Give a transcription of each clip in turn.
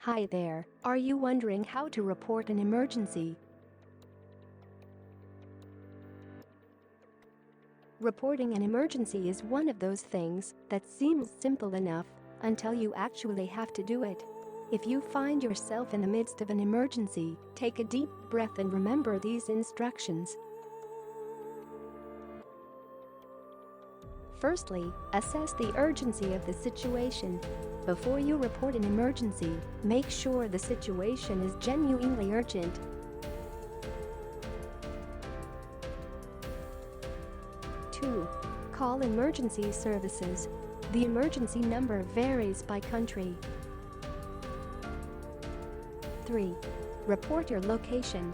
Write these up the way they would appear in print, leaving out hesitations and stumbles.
Hi there, are you wondering how to report an emergency? Reporting an emergency is one of those things that seems simple enough until you actually have to do it. If you find yourself in the midst of an emergency, take a deep breath and remember these instructions. Firstly, assess the urgency of the situation. Before you report an emergency, make sure the situation is genuinely urgent. 2. Call emergency services. The emergency number varies by country. 3. Report your location.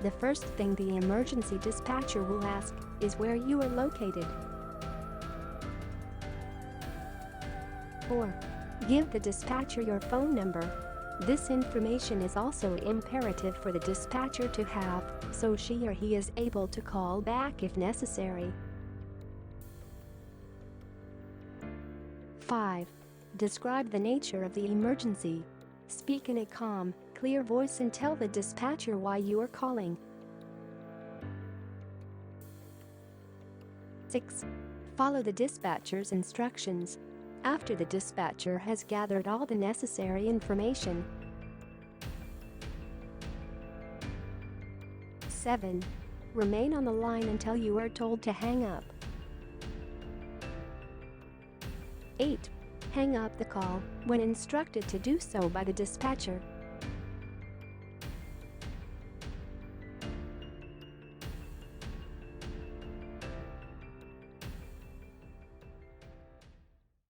The first thing the emergency dispatcher will ask is where you are located. 4. Give the dispatcher your phone number. This information is also imperative for the dispatcher to have, so she or he is able to call back if necessary. 5. Describe the nature of the emergency. Speak in a calm, clear voice and tell the dispatcher why you are calling. 6. Follow the dispatcher's instructions. After the dispatcher has gathered all the necessary information. 7. Remain on the line until you are told to hang up. 8. Hang up the call when instructed to do so by the dispatcher.